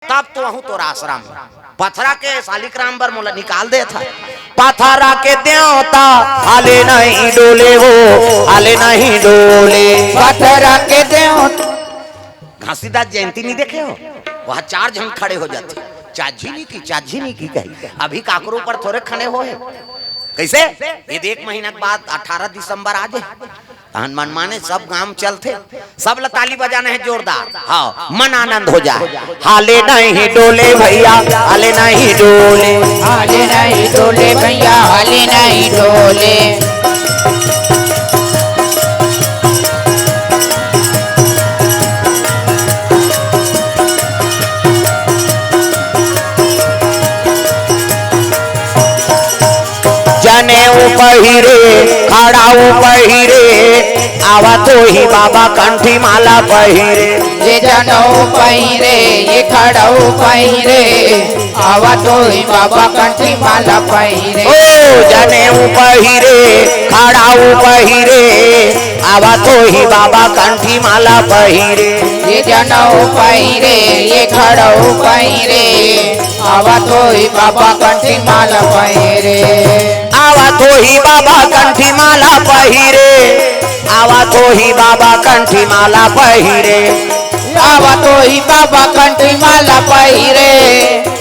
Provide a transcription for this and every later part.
तब तो वहू तो आश्रम पथरा के शालिग्राम बर मोला निकाल दे था। पथरा के देवता हाले नहीं डोले हो, हाले नहीं डोले। पथरा के देवता घासीदास जयंती नहीं देखे हो, वहाँ 4 जन खड़े हो जाते, चाझी नहीं की कही। अभी काकरों पर थोड़े खड़े हो कैसे? यदि 1 महीना के बाद 18 दिसंबर आ जाए तहन मन माने सब गांव चलते, सब ताली बजाना है जोरदार, हाँ मन आनंद हो जाए। हाले नहीं डोले भैया, हाले नहीं डोले, हाले नहीं डोले भैया, हाले नहीं डोले। जनेऊ पहिरे खड़ाऊ पहिरे, आवा तो ही बाबा कंठी माला पहिरे। ये जनेऊ पहिरे ये खड़ाऊ पहिरे, आवा तो ही बाबा कंठी माला पहिरे। ओ जनेऊ पहिरे खड़ाऊ पहिरे, आवा तो ही बाबा कंठी माला पहिरे। ये जनेऊ पहिरे ये खड़ाऊ पहिरे, आवा तो ही बाबा कंठी माला पहिरे। आवा तो ही बाबा कंठी माला पहिरे, आवा तो ही बाबा कंठी माला पहिरे। आवा तो ही बाबा कंठी माला पहिरे,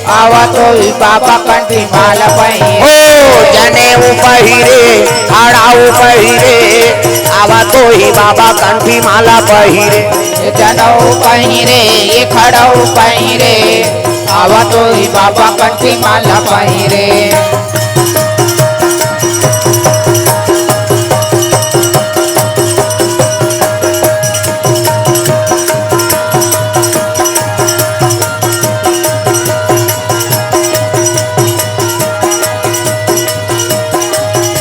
आवा तो ही बाबा कंठी माला पहिरे। ओ जनेऊ पहिरे खड़ाऊ पहिरे, आवा तो ही बाबा कंठी माला पहिरे। ये जनेऊ पहिरे ये खड़ाऊ पहिरे, आवा तो ही बाबा कंठी माला पहिरे।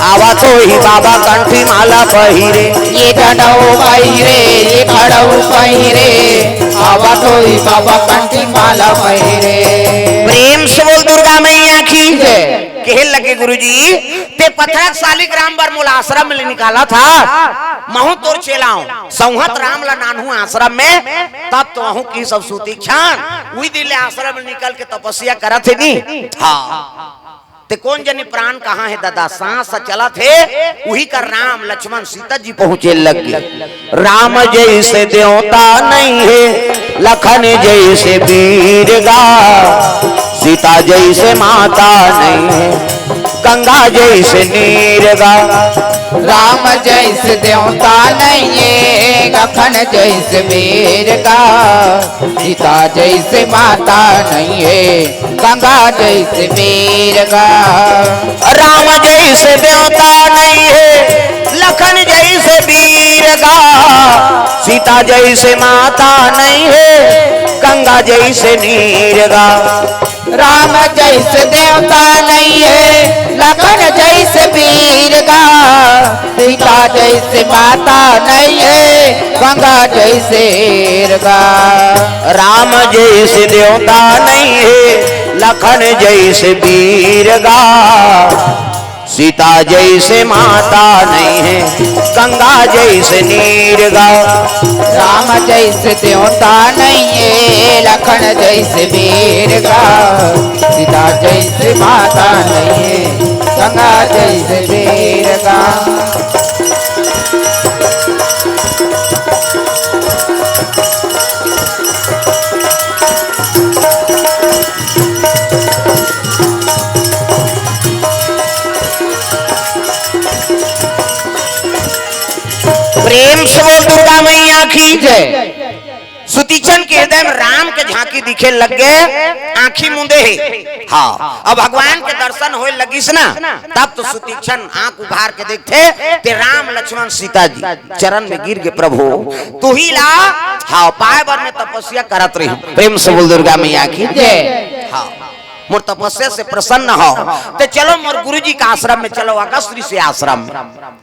आवा तो ही बाबा कंठी माला पहिरे। ये जनेऊ पहिरे ये खड़ाऊ पहिरे, आवा तो ही बाबा कंठी माला पहिरे। प्रेम से बोल दुर्गा मैया की जय। कहे लगे गुरुजी ते पथरा शालिग्राम बर मोला आश्रम में निकाला था, महू तोर चेलाऊं संहत राम ला नानहू आश्रम में, तब तो वहू की सब सूती छान उही दिले आश्रम में निकल के तपस्या करत है नी। हाँ ते कौन जनी प्राण कहाँ है दादा, सांस चला थे वही का राम लक्ष्मण सीता जी पहुंचे लग गए। राम जैसे देवता नहीं है, लखन जैसे वीरगा, सीता जैसे माता नहीं है, गंगा जैसे नीरगा। राम जैसे देवता नहीं है, लखन जैसे वीर का, सीता जैसे माता नहीं है, गंगा जैसे वीर का। राम जैसे देवता नहीं है, लखन जैसे वीर का, सीता जैसे माता नहीं है, गंगा जैसे नीरगा। राम जैसे देवता नहीं है, लखन जैसे वीर का, सीता जैसे माता नहीं है, गंगा जैसे वीरगा। राम जैसे देवता नहीं है, लखन जैसे वीरगा, सीता जैसे माता नहीं है, गंगा जैसे नीरगा। राम जैसे देवता नहीं है, लखन जैसे वीर का, सीता जैसे माता नहीं है, गंगा जैसे वीर का। प्रेम से बोल दुर्गा मैया की जय। सुतीचन के हृदय में राम के झांकी दिखे लग गए, आंखी मुंदे है। हाँ अब भगवान के दर्शन होए लगिस ना, तब तो सुतीचन आंख उभार के देखते ते राम लक्ष्मण सीता जी चरण में गिर गए, प्रभु तू ही ला। हाँ पाए बर में तपस्या करत रही। प्रेम से बोल दुर्गा मैया की जय। हाँ मोर तपस्या से प्रसन्न हो ते चलो मोर गुरुजी का आश्रम में चलो, अगस्त ऋषि आश्रम में।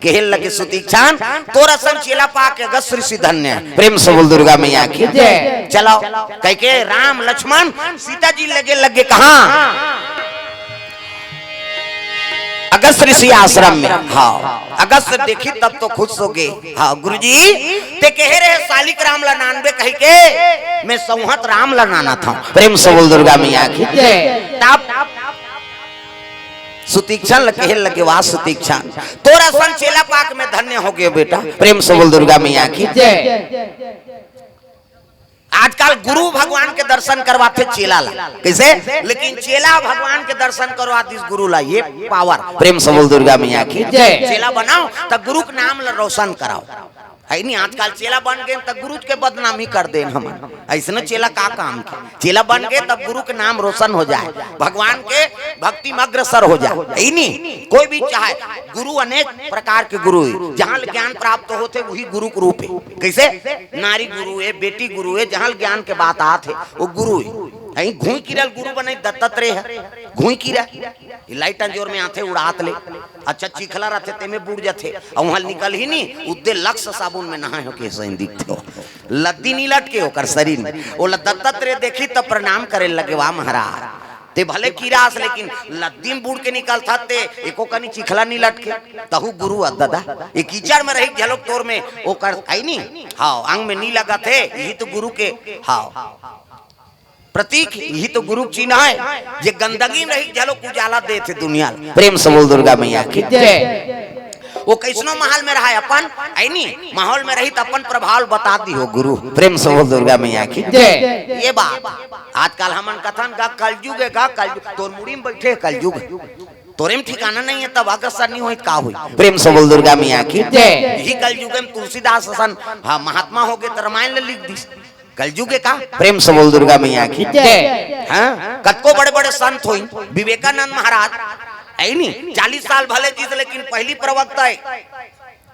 केहल लगे सुतीक्षान तोरा संग चेला पा के अगस्त ऋषि धन्य। प्रेम से बोल दुर्गा मैया की जय। चलो कह के राम लक्ष्मण सीता जी लगे कहाँ अगस्त ऋषि आश्रम में। हाँ अगस्त देखी तब तो खुश हो गए। हाँ गुरुजी ते कह रहे सालिक राम ला 99 कह के मैं संहत राम ला नाना था। प्रेम से बोल दुर्गा मैया की तब सुतीक्षण कहे लगे वाह सुतीक्षण तोरा सन चेला पाक में धन्य हो गए बेटा। प्रेम से बोल दुर्गा मैया की। आजकल गुरु भगवान के दर्शन करवाते चेला ला कैसे, लेकिन चेला भगवान के दर्शन करवाती गुरु ला ये पावर। प्रेम से बोल दुर्गा मैया की। चेला बनाओ तो गुरु के नाम ला रोशन कराओ है नहीं। आजकल चेला बन गए तब गुरु के बदनामी कर दे हम ऐसे चेला का काम के। चेला बन गए तब गुरु के नाम रोशन हो जाए, भगवान के भक्ति में अग्रसर हो जाए है नहीं। कोई भी चाहे गुरु अनेक प्रकार के गुरु है, जहाँ ज्ञान प्राप्त होते वही गुरु के रूप है। कैसे नारी गुरु है, बेटी गुरु है, जहाँ ज्ञान के बात आते वो गुरु है। घुई किरल गुरु बने दत्तात्रेय है। घुई किरा लाइटन जोर में आते उड़ात ले अच्छा चिखला रहते ते में बुड़ जाते और वहां निकल ही नहीं उद्दे लक्ष्य साबुन में नहाए हो के सही दिखते हो लद्दी नहीं लटके होकर शरीर में। वो दत्तात्रेय देखी तब प्रणाम करे लगे वाह महाराज ते भले कीरास लेकिन लद्दी में बुड़ के निकल था ते एको कनी चिखला नहीं लटके तहु गुरु दादा ये कीचड़ में रही झलक तोर में वो कर आई नहीं। हाँ अंग में नहीं लगा थे यही तो गुरु के हाँ प्रतीक यही तो गुरु चिन्ह है। ये गंदगी नहीं जलो उजाला दे थे दुनिया। प्रेम से बोल दुर्गा मैया की। वो कैसनो महल में रहा अपन ऐनी माहौल में रही तो अपन प्रभाव बताती हो गुरु। प्रेम से बोल दुर्गा मैया की। ये बात आजकल हमन कथन का कलयुग है का कलयुग तोर मुड़ी में बैठे कलयुग तोरे में ठिकाना नहीं है तब अग्रसर नहीं हुई का हुई। प्रेम से बोल दुर्गा मैया की। यही कलयुग में तुलसीदास हसन हाँ महात्मा हो गए तो रामायण लिख दी कलयुग का। प्रेम से बोल दुर्गा मैया की। हाँ कतको बड़े बड़े संत हुई विवेकानंद महाराज है नहीं 40 साल भले जीत लेकिन पहली प्रवक्ता है।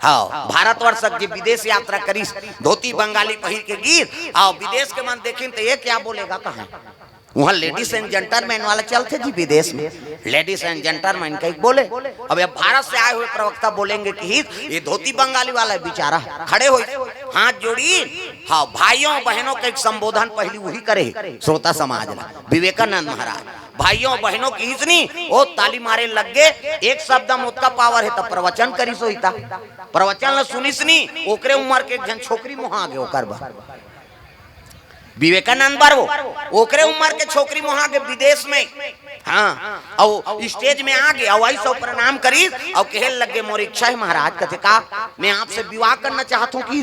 हाँ भारतवर्ष के विदेश यात्रा करी धोती बंगाली पहिर के गीत आओ विदेश के मन देखी तो ये क्या बोलेगा कहा वहाँ लेडीज एंड जेंटलमैन वाला चलते जी विदेश में लेडीज एंड जेंटलमैन कहीं बोले। अब भारत से आए हुए प्रवक्ता बोलेंगे कि ये धोती बंगाली वाला है बेचारा खड़े हो हाथ जोड़ी हाँ भाइयों बहनों का एक संबोधन पहली वही करे श्रोता समाज विवेकानंद महाराज भाइयों बहनों की इतनी वो ताली मारे लग गए एक शब्द में उसका पावर है तब प्रवचन करी सोईता प्रवचन सुनी ओकरे उम्र के जन छोकरी मुहा गए ओकर विवेकानंद बार वो ओकरे उम्र के छोकरी मुहा के विदेश में हाँ और स्टेज में आ गए और वही सब प्रणाम करी और कहे लगे मोर इच्छा है महाराज कहते का मैं आपसे विवाह करना चाहता हूँ कि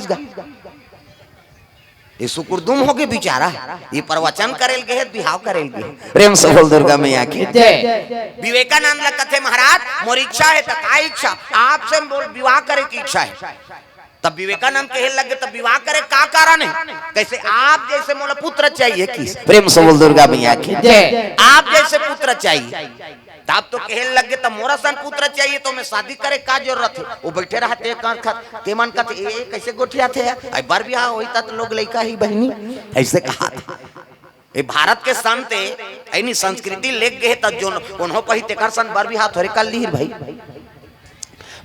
ये सुकुरदुम हो गए बेचारा ये प्रवचन करेल गए बिहाव करेल गए। प्रेम से बोल दुर्गा मैया की। विवेकानंद ला कथे महाराज मोर इच्छा है का इच्छा आपसे विवाह करे की इच्छा है तब विवेकानंद कहे लगे तब विवाह करे का कारण है कैसे आप जैसे मोला पुत्र चाहिए किस। प्रेम से बोल दुर्गा मैया की। आप जैसे पुत्र चाहिए तब तो कहे लगे तब मोरा सन पुत्र चाहिए तो मैं शादी करे का जरूरत है। वो बैठे रहते ते मन का कैसे गोठिया थे बार बिहार होता तो लोग लड़का ही बहनी ऐसे कहा था। ये भारत के संत ऐनी संस्कृति लेके गए तब जो उन्हों पर ही तेकर सन बार बिहार थोड़े कर ली भाई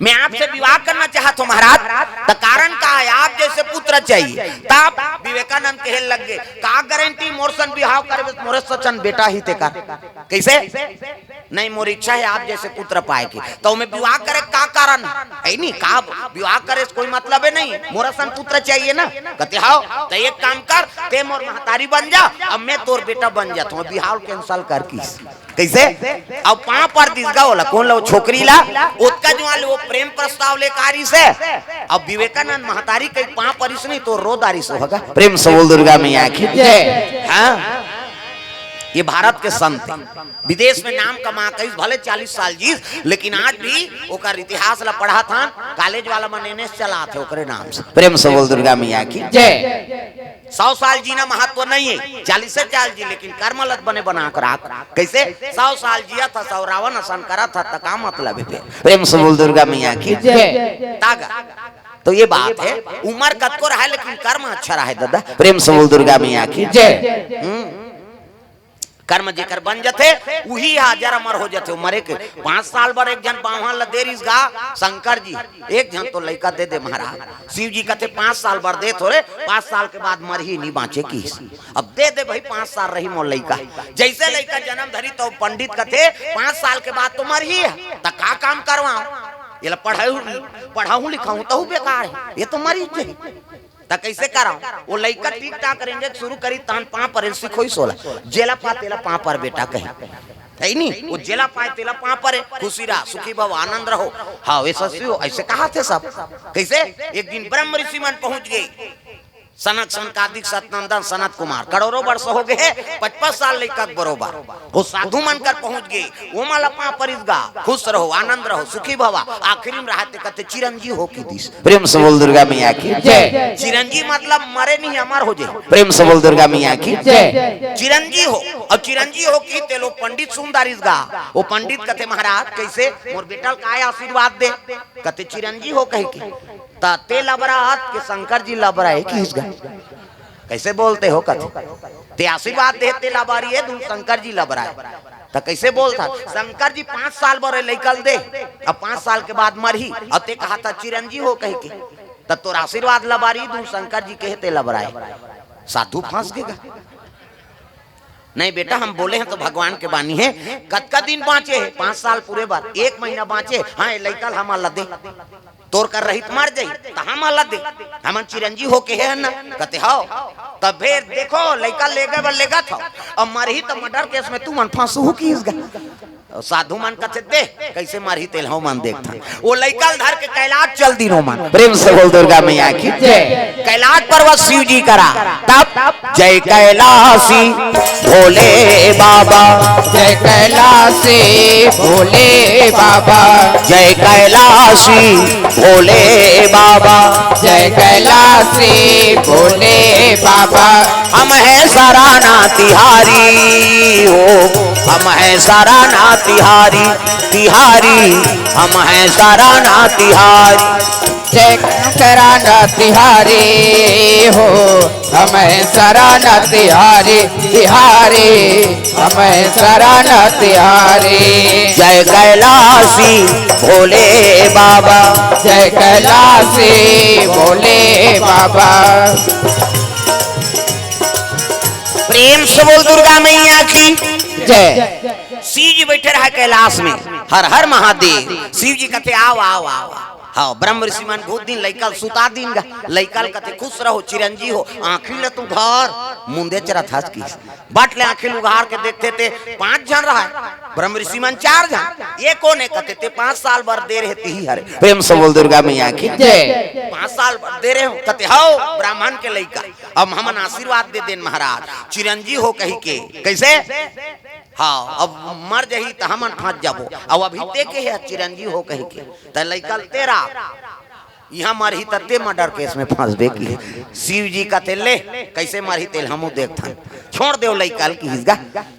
मैं आपसे विवाह करना चाहता हूँ महाराज तो कारण का है आप जैसे पुत्र चाहिए तब विवेकानंद कहे लग गए का गारंटी मोरसन विवाह करे मोरे सचन बेटा ही ते कर कैसे नहीं मोर इच्छा है आप जैसे पुत्र पाए के तो मैं विवाह करे का कारण है नहीं का विवाह करे कोई मतलब है नहीं मोरा सन पुत्र चाहिए ना कहते हाओ तो एक काम कर ते मोर महतारी बन जा अब मैं तोर बेटा बन जाता हूँ विवाह कैंसल कर किस कैसे अब पां पर दिसगा होला कौन लो छोकरी ला उसका जो वो प्रेम प्रस्ताव ले कारी से अब विवेकानंद महतारी के पां पर इस नहीं तो रोदारी से होगा। प्रेम से बोल दुर्गा मैया की। हाँ ये भारत के संत विदेश में नाम कमा कई भले 40 साल जीस लेकिन आज भी ओकर इतिहास ला पढ़ा था कॉलेज वाला मनेने चला थे ओकरे नाम से। प्रेम से बोल दुर्गा मैया की। 100 साल जीना महत्व नहीं है 40 साल जी लेकिन कर्मलत बने बना कर कैसे 100 साल जिया था 100 रावण असन करा था का मतलब है। प्रेम से बोल दुर्गा मैया की। तो ये बात है उम्र कतको रहा लेकिन कर्म अच्छा रहा है दादा। प्रेम से बोल दुर्गा मैया की। कर्म जेकर बन जाते वही हाजर अमर हो जाते। मरे के 5 साल बर एक जन बावहा ल देरिस गा शंकर जी एक जन तो लड़का दे दे महाराज। शिव जी कहते 5 साल बर दे थोड़े 5 साल के बाद मर ही नहीं बाँचे की। अब दे दे भाई 5 साल रही मोर लड़का। जैसे लड़का जन्म धरी तो पंडित कहते 5 साल के बाद तो मर ही है तो का काम करवाओ ये पढ़ाऊ लिखाऊं तो बेकार है ये तो मरी जाए तो कैसे कराऊं। वो लड़का ठीक ठाक करेंगे शुरू करी तान पा पर सिखोई सोला जेला पा तेला पा पर बेटा कहे है नहीं वो जेला पाए तेला पा पर खुशी रहा सुखी भव आनंद रहो। हाँ वैसा ऐसे कहा थे सब। कैसे एक दिन ब्रह्म ऋषि मन पहुंच गए सनक सनकादिक सतनंदन सनत कुमार करोड़ों वर्ष हो गए 55 साल लड़का बरोबर वो साधु मनकर पहुंच गए। वो माला पा परिसगा खुश रहो आनंद रहो सुखी भवा आखिरी में रहते कहते चिरंजीव हो की दिस प्रेम से बोल दुर्गा मैया की जय। चिरंजीव मतलब मरे नहीं अमर हो जाए प्रेम से बोल दुर्गा मैया की जय। चिरंजीव हो और चिरंजीव हो की ते लोग पंडित सुंदर गा वो पंडित कहते महाराज कैसे मोर बेटा का आशीर्वाद दे कहते चिरंजीव हो कहे की ते लबरात के शंकर जी लबराए की कैसे बोलते हो कथे ते आशीर्वाद देते लबारी है शंकर जी लबराए तो कैसे बोलता शंकर जी 5 साल बर निकल दे अब 5 साल के बाद मर ही और ते कहा था चिरंजीव हो कह के तब तो आशीर्वाद लबारी दू शंकर जी कहते लबराए साधु फांस देगा। नहीं बेटा हम बोले हैं तो भगवान के बानी है कद दिन बाँचे 5 साल पूरे बार 1 महीना बाँचे। हाँ लैकल हम अल्लाह दे तोर कर रही मर जाई तो हम अल्लाह दे हम चिरंजीव हो के है ना कहते हाओ तब फिर देखो लड़का लेगा था अब मर ही तो मर्डर केस में तू मन फांसू हो की साधु मन कहते दे कैसे मरही तेल हो मन देखता वो लड़का धर के कैलाश चल दी रो मन प्रेम से बोल दुर्गा मैया की जय। कैलाश पर्वत शिव जी करा तब जय कैलाशी भोले बाबा जय कैलाशी भोले बाबा जय कैलाशी भोले बाबा जय कैलाशी भोले बाबा हम है सराना तिहारी हो हम है सराना तिहारी तिहारी हम है सराना तिहारी जय सराना तिहारी हो हम सराना तिहारी तिहारी हम सराना तिहारी जय कैलाशी भोले बाबा जय कैलाशी भोले बाबा प्रेम से बोल दुर्गा मैया की जय। शिव जी बैठे रहा कैलाश में हर हर महादेव शिव जी कहते आओ आओ आओ हाँ ब्रह्म ऋषि मन बहुत दिन लैकल सुता दिन गा लैकल कहते खुश रहो चिरंजीव हो आंखी ले तू घर मुंदे चरा था की बट ले आंखी उघार के देखते थे 5 जन रहा ब्रह्म ऋषि मन 4 जन ये कौन है कहते थे 5 साल बर दे रहे ही हरे प्रेम से बोल दुर्गा मैया की जय। 5 साल बर दे रहे हो कहते हाओ ब्राह्मण के लैका अब हमन आशीर्वाद दे देन महाराज चिरंजीव हो कही के कैसे हाँ अब मर जही तो हमन फंस जाबो अब अभी देखे है चिरंजीव हो कही के तो लैकल तेरा यहाँ मरही तत्ते मर्डर केस में फंसबे की शिव जी का तेल ले कैसे मरही तेल हमू देखता छोड़ दे लैकल की हिस्गा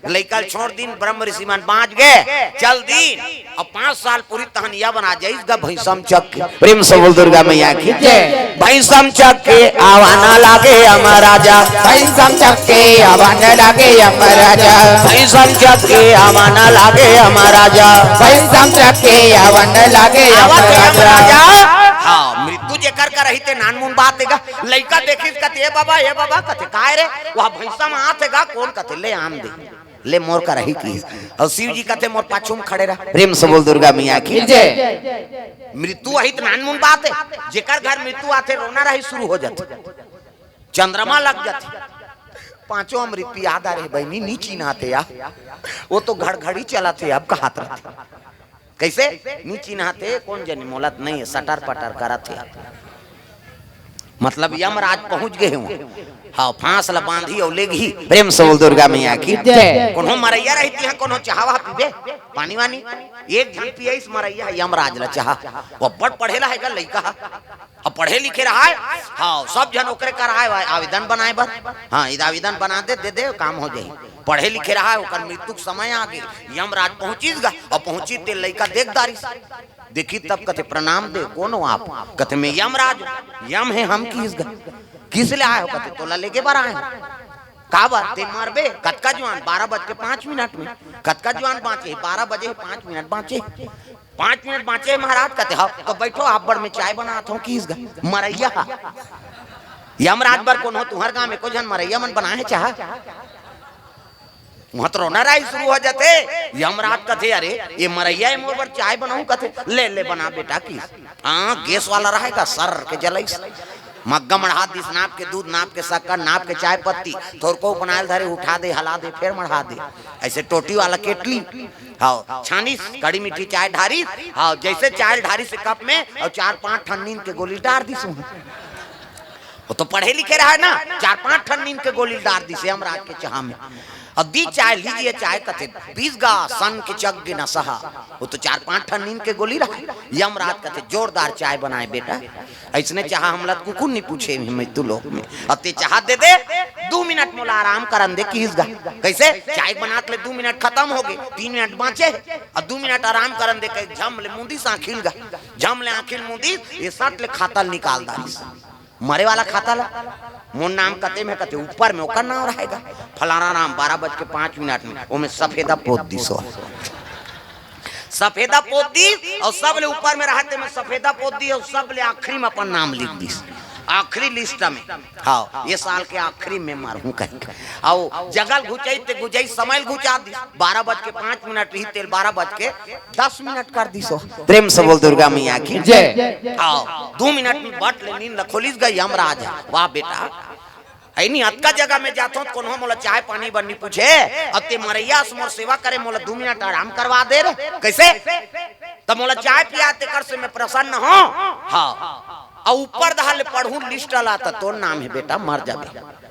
लैकल छोड़ दिन ब्रह्म ऋषि मन बाँच गए चल दिन अब 5 साल पूरी तहनिया बना जाइएगा भैंसम चक के प्रेम से बोल दुर्गा मैया की जय। भैंसम चक के आवाना लागे अमर राजा भैंसम चक के आवाना लागे अमर राजा भैंसम चक के आवाना लागे अमर राजा भैंसम चक के आवाना लागे अमर राजा। हाँ मृत्यु जेकर का रही थे नानमुन बात हैगा लड़का देखी कहते ए बाबा कहते काय रे वह भैंसा में हाथ हैगा कौन कहते ले आम दे ले मोर का रही की और शिव जी कहते मोर पाछू में खड़े रहा प्रेम से बोल दुर्गा मैया की जय। मृत्यु अहित नानमुन बात है जेकर घर मृत्यु आते रोना रही शुरू हो जाते चंद्रमा लग जाते 5 मृत्यु याद आ रहे बहनी नीची नहाते या वो तो घड़ी चलाते अब का हाथ रहते कैसे नीची नहाते कौन जनी मोलत नहीं है सटर पटर कराते मतलब यमराज पहुंच गए हूँ हाँ फांस ला बांधी और लेगी प्रेम से बोल दुर्गा मैया की जय। कोनो मरैया रहती है कोनो चाहवा पीबे पानी वानी एक घी पिए इस मरैया यमराज ला चाह वो बड़ पढ़ेला है लड़का अब पढ़े लिखे रहा है हाँ सब जन ओकरे कराए आवेदन बनाए बर हाँ आवेदन बना दे काम हो जाए पढ़े लिखे रहा है ओकर मृत्यु समय आ गए यमराज पहुंचीगा और पहुंची ते लड़का देखदारी देखी तब कहते प्रणाम दे कौन हो आप कहते मैं यमराज यम है हम किस ले आए हो कहते तोला लेके बार आए का बात ते मारबे कतका जवान 12:05 में कतका जवान बाँचे 12 बजे 5 मिनट बाँचे 5 मिनट बाँचे महाराज कहते हो तो बैठो आप बड़ में चाय बनाता हूँ किस मरैया यमराज बर कौन हो तुम्हारे गाँव में को जन मरैया मन बनाए चाह वहां तो रोना राई शुरू हो जाते यमराज कथे अरे ये मरैया मोर पर चाय बनाऊं कथे ले बना बेटा की हाँ गैस वाला रहेगा सर के जलैस मग्गा मढ़ा दिस नाप के दूध नाप के शक्कर नाप के चाय पत्ती थोड़ को बनाए धरे उठा दे हला दे फिर मढ़ा दे ऐसे टोटी वाला केटली हाँ छानी कड़ी मीठी चाय ढारी हाँ जैसे चाय ढारी से कप में और 4-5 ठन नींद के गोली डाल दी वो तो पढ़े लिखे रहा है ना 4-5 ठन नींद के गोली डाल दी से हम रात के चाह में अब दी चाय लीजिए चाय कथे 20 गा सन के जग न सहा वो तो 4-5 ठन नींद के गोली रहा यमराज कथे जोरदार चाय बनाए बेटा ऐसने चाह हमला कुकुर नहीं पूछे मैं तू लोग में अब ते चाह दे 2 मिनट मोला आराम करन दे किस गा कैसे चाय बनात ले 2 मिनट खत्म हो गए 3 मिनट बाँचे और 2 मिनट आराम करन दे कहीं झम ले मुंदी से आखिल गा झम ले आखिल मुंदी ये सट ले खाता निकाल दा मरे वाला खाता ला मोर नाम कते में कते ऊपर में ओकर नाम रहेगा फलाना नाम 12:05 में वो में सफेदा पोत दी सो सफेदा पोत दी और सब ले ऊपर में रहते में सफेदा पोत दी और सब ले आखिरी में अपन नाम लिख दी आखिरी लिस्ट में हाँ ये साल के आखिरी में मारू कहीं आओ जगल घुचाई ते घुचाई समय घुचा दी 12:05 रही तेल 12:10 कर दी सो प्रेम से बोल दुर्गा मैया की जय आओ 2 मिनट में बट ले नींद खोलिस गई यमराज वाह बेटा ऐनी अतका जगह में जाता हूँ कोनो मोला चाय पानी बन्नी पूछे अब ते मरैया मोर सेवा करे मोला 2 मिनट आराम करवा दे रे कैसे तब मोला चाय पिया ते कर से मैं प्रसन्न हूँ हाँ और ऊपर दहाल पढ़ू लिस्ट ला तो नाम है बेटा मर जाबे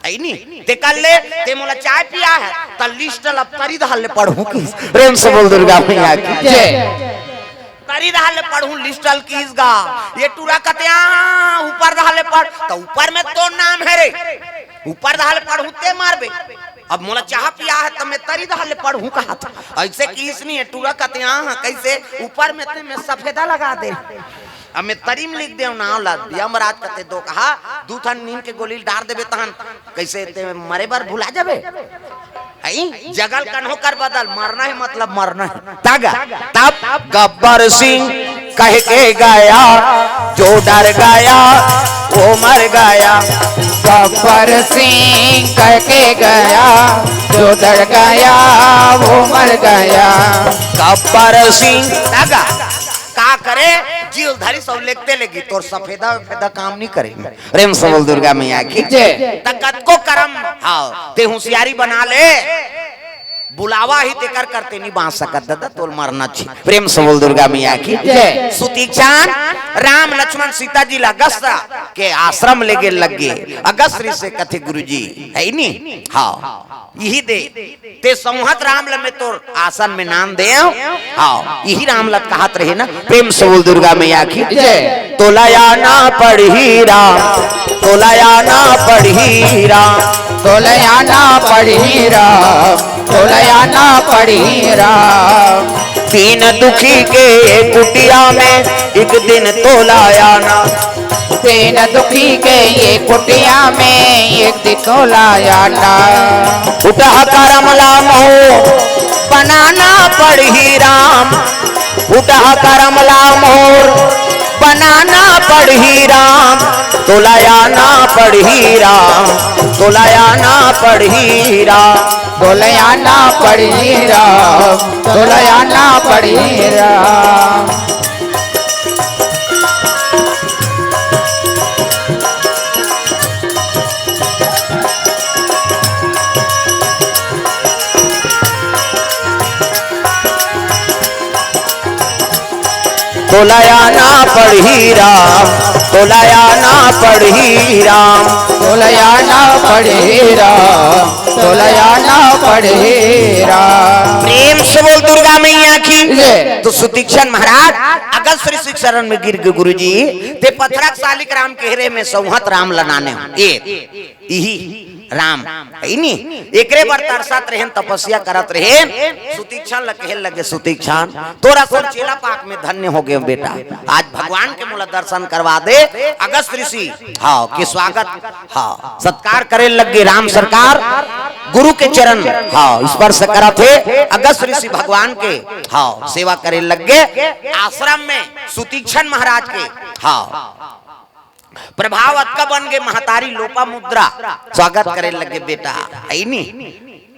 ऐनी ते कर ले ते मोला चाय पिया है त लिस्ट ला तरी दहाल पढ़ू की प्रेम से बोल दुर्गा मैया की जय तरी दहाल पढ़ू लिस्टल किस गा ये टूरा कत्या ऊपर दहाल पढ़ तो ऊपर में तो नाम है रे ऊपर दहाल पढ़ू ते मारबे अब मोला चाह पिया है तो मैं तरी दहाल पढ़ू कहा था ऐसे किस नहीं है टूरा कत्या कैसे ऊपर में ते मैं सफेदा लगा दे अब मैं तरी में लिख दे नाव ला यमराज कते दो कहा 2 ठन नींद के गोली डाल देबे तहन कैसे ते मरे बार भुला जाबे आई जगल कन्हो कर बदल मरना है मतलब मरना है तागा तब गब्बर सिंह कह के गाया जो डर गया वो मर गया गब्बर सिंह कह के गया जो डर गया वो मर गया गब्बर सिंह तागा का करे जीव धारी सब लिखते लेगी तो सफेदा फेदा काम नहीं करेंगे प्रेम से बोल दुर्गा मैया की जय तकत को करम हाँ ते होशियारी बना ले बुलावा ही ते करते नहीं बांध सकत दादा तोल मरना छी प्रेम से बोल दुर्गा मैया की जय सुतीक्षान राम लक्ष्मण सीता जी अगस्त के आश्रम ले लगे अगस्त से कथे गुरुजी है नी हाँ यही दे ते संहत राम ल में तोर आसन में नाम दे हाँ यही राम लत कहत रहे ना प्रेम से बोल दुर्गा मैया की जय तोलाया ना पढ़ी राम तोलाया ना पढ़ी राम तोलया ना पढ़ी राम तोलया ना पढ़ी राम तीन दुखी के कुटिया में एक दिन तोलाया ना तीन दुखी के ये कुटिया में एक दिन तोलाया ना उठा करमला मोह बनाना पढ़ी राम उठा करमला मोर बनाना पढ़ी राम तोलाया ना पढ़ी राम तोलाया ना पढ़ी राम तोलया ना पढ़ी राम तोलया ना पढ़ी राम तोलाया ना पढ़ी राम तोलाया ना पढ़ी राम तोलया ना पढ़ी राम तोलया ना पढ़ी राम प्रेम से बोल दुर्गा मैया की तो सुतीक्षण महाराज अगस्त श्री शिक्षण में गिर गुरुजी ते पथरक सालिक राम केहरे में संहत राम लनाने यही राम इनी एकरे बार तरसत रहेन तपस्या करत रहेन सुतीक्षण लगे लगे सुतीक्षण तोरा सब चेला पाक में धन्य हो गए बेटा आज भगवान के मूल दर्शन करवा दे अगस्त ऋषि हाँ के स्वागत हाँ सत्कार करे लगे राम सरकार गुरु के चरण हाँ स्पर्श करा थे। अगस्त ऋषि भगवान के हाँ सेवा करे लग गए। आश्रम में सुतीक्षण महाराज के हाँ प्रभाव अक्का बन गए। महतारी लोपा मुद्रा स्वागत करे लगे बेटा आई नी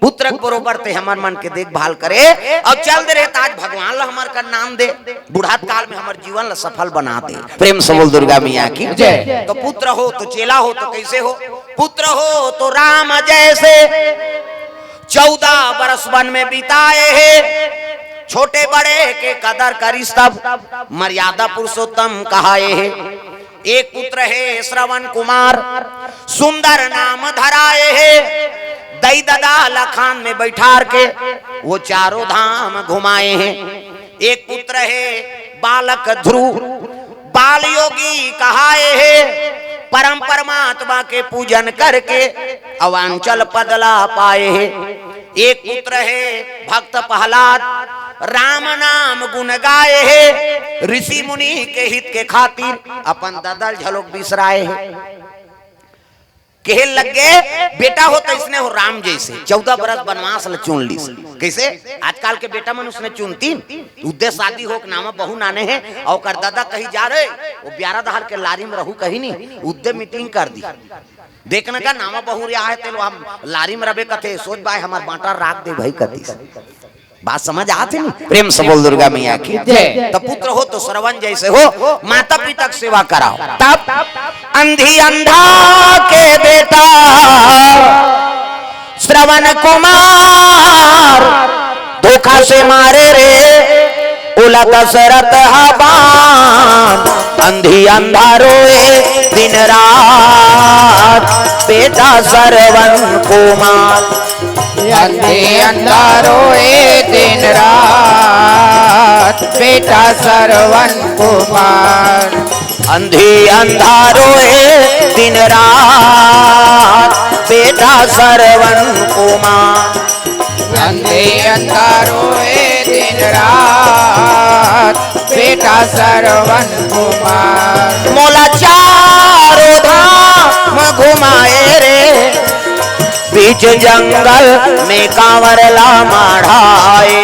पुत्र बरोबर ते हमार मन के देखभाल करे और चल दे रहे आज भगवान ला हमार का नाम दे बुढ़ात काल में हमार जीवन ला सफल बना दे। प्रेम से बोल दुर्गा मैया की जय। तो पुत्र हो तो चेला हो तो कैसे हो, पुत्र हो तो राम जैसे 14 बरस वन में बिताए है। छोटे बड़े के कदर करी सब मर्यादा पुरुषोत्तम कहाए है। एक पुत्र है श्रवण कुमार सुंदर नाम धराए है। दई ददा लखान में बैठार के वो चारों धाम घुमाए हैं। एक पुत्र है बालक ध्रुव बाल योगी कहाए है। परम परमात्मा के पूजन करके अवांचल पदला पाए हैं। एक पुत्र है भक्त प्रहलाद राम नाम गुण गाए है। ऋषि मुनि के हित के खातिर अपन ददल झलोक बिसराए है। कहे लग गए बेटा हो तो इसने हो राम जैसे 14 बरस बनवास ल चुन ली। कैसे आजकल के बेटा मन उसने चुनती उद्देश्य शादी हो नामा बहु नाने हैं और कर दादा कहीं जा रहे वो 11 दहार के लारी में रहू कहीं नहीं उद्दे मीटिंग कर दी देखने का नामा बहु रिया है तेलो हम लारी में रबे कथे सोच बाय हमार बांटा राख दे भाई कथी बात समझ आती नहीं। प्रेम से बोल दुर्गा मैया की जय। तो पुत्र हो तो श्रवण जैसे हो माता पिता की सेवा कराओ। तब अंधी अंधा के बेटा श्रवण कुमार धोखा से मारे रे उला दशरथ हबान। अंधी अंधा रोए दिन रात बेटा श्रवण कुमार। अंधे अंधा रोए दिन रात बेटा श्रवण कुमार। अंधी अंधा रोए दिन रात बेटा श्रवण कुमार। अंधे अंधा रोए दिन रात बेटा श्रवण कुमार। मोला चारों धाम घुमाए रे बीच जंगल में कांवर ला मढ़ाए।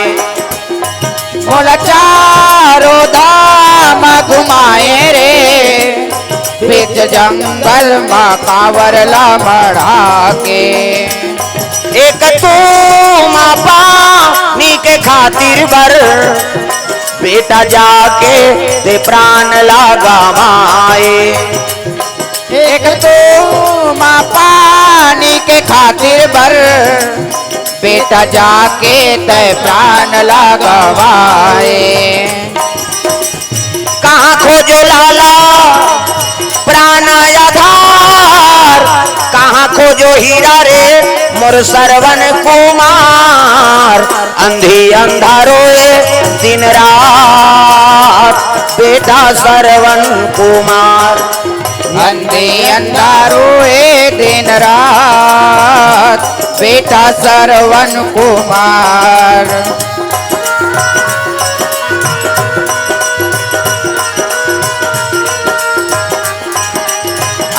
मोला चारों धाम घुमाए रे बीच जंगल में कांवर ला मढ़ा के। एक तू माँ पानी के खातिर बर बेटा जाके दे प्राण लगाए। एक तो माँ पानी के खातिर बर बेटा जाके तय प्राण लगवाए। कहाँ खोजो लाला प्राण आधार कहाँ खोजो हीरा रे मोर श्रवण कुमार। अंधी अंधा रोए दिन रात बेटा श्रवण कुमार। अंधे अंधा रोए दिन रात बेटा श्रवण कुमार।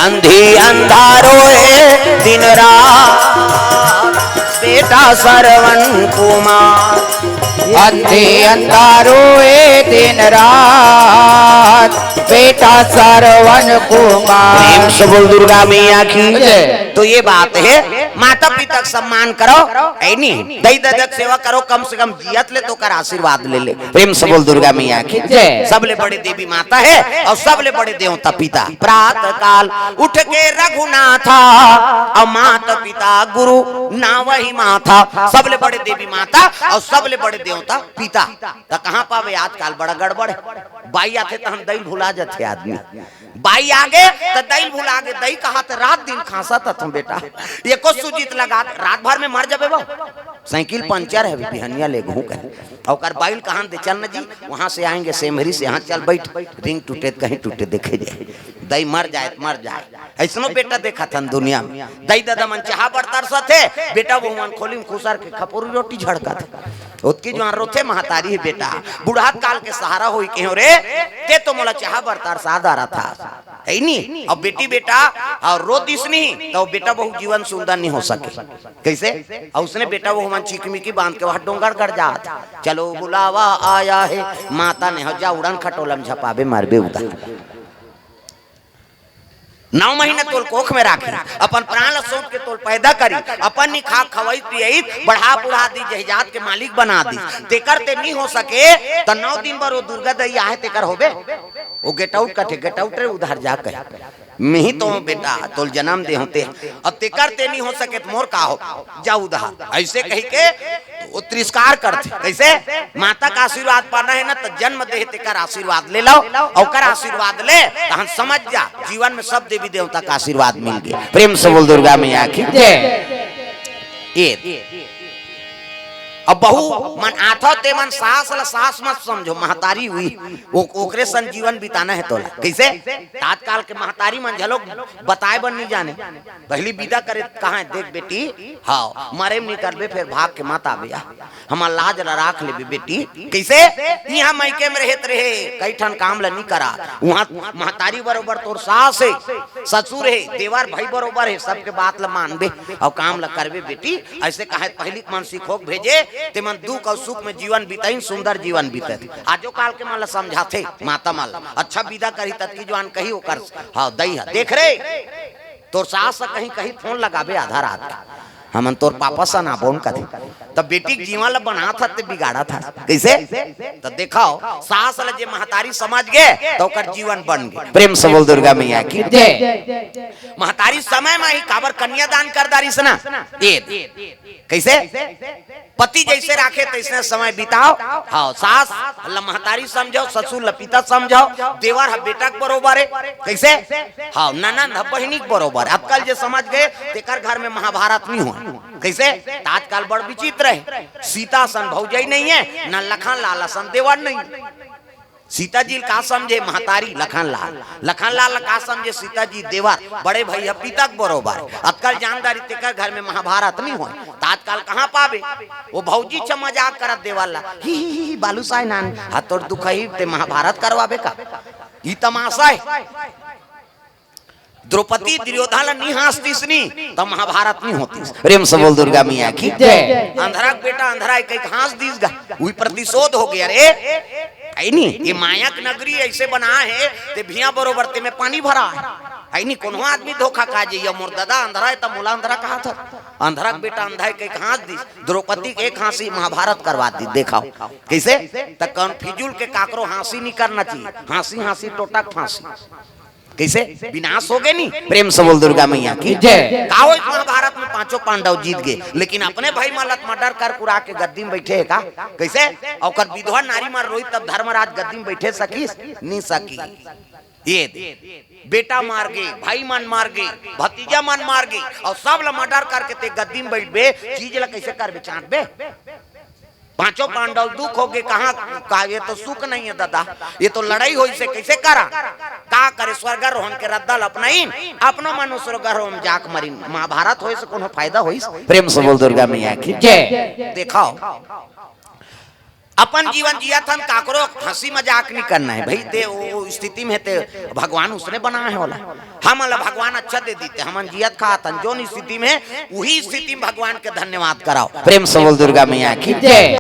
अंधी अंधा रोए दिन रात बेटा श्रवण कुमार। अंधे अंधा रोए दिन रात बेटा श्रवण कुमार। प्रेम से बोल दुर्गा मैया की। तो ये बात है माता पिता का सम्मान करो ऐनी दई ददक सेवा करो कम से कम जियत ले तो कर आशीर्वाद ले ले। प्रेम से बोल दुर्गा मैया की जय। सबले बड़े देवी माता है और सबले बड़े देवता पिता। प्रातः काल उठ के रघुनाथा और माता पिता गुरु ना वही माथा। सबले बड़े देवी माता और सबले बड़े देवता पिता। तो कहाँ पावे आजकल बड़ा गड़बड़ है। बाई आते तो हम दही भुला जाते आदमी बाई आगे तो दही भुला गे दही कहा तो रात दिन खांसा था तुम बेटा एको सुजीत लगा रात भर में मर जाबे बा। साइकिल पंचर है बिहनिया ले घू कहीं और बाइल कहाँ दे चल न जी वहां से आएंगे सेमहरी से यहाँ चल बैठ रिंग टूटे कहीं टूटे देखे जाए दही मर जाए ऐसनो बेटा देखा था दुनिया में। दही दादा मन चाह बड़ तरसा थे बेटा वो मन खोली खुसर के खपोरी रोटी झड़का था उसकी जो रोथे महतारी है बेटा बुढ़ात काल के सहारा हुई क्यों रे ते तो मोला चाह बरतार साध आ रहा था है नहीं। अब बेटी बेटा और रो दिस नहीं तो बेटा बहु जीवन सुंदर नहीं हो सके कैसे। और उसने बेटा वो मन चिकमिकी बांध के वहां डोंगर कर जात चलो बुलावा आया है माता ने जा उड़न खटोलम झपाबे मारबे उधर 9 महीने तोल कोख में राखी अपन प्राण सोच के तोल पैदा करी अपन नी खा खवाई पियई बढ़ा बुढ़ा दी जहिजात के मालिक बना दी तेकर ते नहीं हो सके तो 9 दिन पर वो दुर्गा दैया है तेकर होबे वो गेट आउट कटे गेट आउट रे उधर जाके मैं ही तो बेटा तोल जन्म दे होते अब तेकर ते नहीं हो सके तो मोर का हो जा उधर ऐसे कही के वो तिरस्कार करते कैसे माता का आशीर्वाद पाना है ना तो जन्म दे तेकर आशीर्वाद ले लो और कर आशीर्वाद ले तो हम समझ जा जीवन में सब देवी देवता का आशीर्वाद मिल गया। प्रेम से बोल दुर्गा मैया की जय। अब बहु मन आथा ते मन सास मत समझो महतारी हुई वो ओकरे सन जीवन बिताना है तोला कैसे। तात्काल के महतारी मन झलो बताए बन नहीं जाने पहली विदा करे कहाँ है देख बेटी हाँ मरे नहीं करबे फिर भाग के मत आवे हमार लाज राख ले बेटी कैसे। यहाँ मैके में रहत रहे कई ठन काम ला नहीं करा वहाँ महतारी बरोबर तोर सास है ससुर है देवर भाई बरोबर है सबके बात ला मानबे और काम ला करबे बेटी ऐसे कहा पहली मन सिखोक भेजे ते मन दुख और सुख में जीवन बीताई सुंदर जीवन बीते आजो काल के मन समझाते माता माल अच्छा विदा करी तक की जवान कही ओकर हाँ दई है देख रे तोर सास कहीं कहीं फोन लगाबे आधा रात हमन तोर पापा सा ना बोन कथे तब बेटी जीवन ला बना था ते बिगाड़ा था कैसे। तो देखाओ सास ला जे महतारी समझ गए तो ओकर जीवन बन गए। प्रेम से बोल दुर्गा मैया की जय। महतारी समय में ही काबर कन्यादान कर दारी सना कैसे पति जैसे राखे तैसे समय बिताओ हाँ सास महतारी समझो ससुर लपिता समझो देवर है बेटा बरोबर है कैसे हाँ ननद बहिनी बरोबर। आजकल जे समझ गए तेकर घर में महाभारत नहीं हो कैसे। आजकल बड़ विचित्र है सीता सन भौजाई नहीं है न लखन लाल सन देवर नहीं। सीता जी का समझे महतारी लखन लाल का समझे सीता जी देवर बड़े भैया पितक बरोबर। आजकल जानदारी तेकर घर में महाभारत नहीं हो तात्काल कहाँ पावे वो भौजी च मजाक करत देवाला ही बालू साय नान हाथ तोड़ दुखई ते महाभारत करवाबे का ई तमाशा है। द्रौपदी दुर्योधन नहीं हंसतीसनी तो महाभारत नहीं होती। प्रेम से बोल दुर्गा मैया की जय। अंधरा बेटा अंधरा कहीं हंस दीस गा वही प्रतिशोध हो गया रे नहीं ये मायक नगरी ऐसे बना है ते भिया बरोबर ते में पानी भरा है नहीं कोनो आदमी धोखा खा जाइए मोर दादा अंधरा है तब मोला अंधरा कहा था अंधरा बेटा अंधा है कहीं हंस दी द्रौपदी के एक हंसी महाभारत करवा दी देखाओ कैसे। तक कौन फिजूल के काकरो हंसी नहीं करना चाहिए हंसी हंसी टोटक फांसी कैसे विनाश हो गए नहीं। प्रेम से बोल दुर्गा मैया की जय। काहो इस महाभारत में 5 पांडव जीत गए लेकिन अपने भाई मलत मर्डर कर कुरा के गद्दी में बैठे है का कैसे। और विधवा नारी मार रोई तब धर्मराज गद्दी में बैठे सकी नहीं सकी। ये बेटा मार गए भाई मन मार गए भतीजा मन मार गए और सब ला मर्डर करके ते गद्दी में बैठ बे चीज ला कैसे कर बे चाट बे 5 पांडव दुख हो गए कहा ये तो सुख नहीं है दादा ये तो लड़ाई हो इसे कैसे करा का करे स्वर्गारोहण के रद्दल अपनाइन अपनो मनु स्वर्गारोहण जाक मरीन महाभारत होए से कोनो फायदा होइस। प्रेम से बोल दुर्गा मैया की जय। देखाओ अपन जीवन जिया था काकरो हंसी मजाक नहीं करना है भाई ते वो स्थिति में ते भगवान उसने बनाया है वाला हम भगवान अच्छा दे देते हम जियत खा जो स्थिति में वही स्थिति में भगवान के धन्यवाद कराओ। प्रेम से बोल दुर्गा मैया की जय।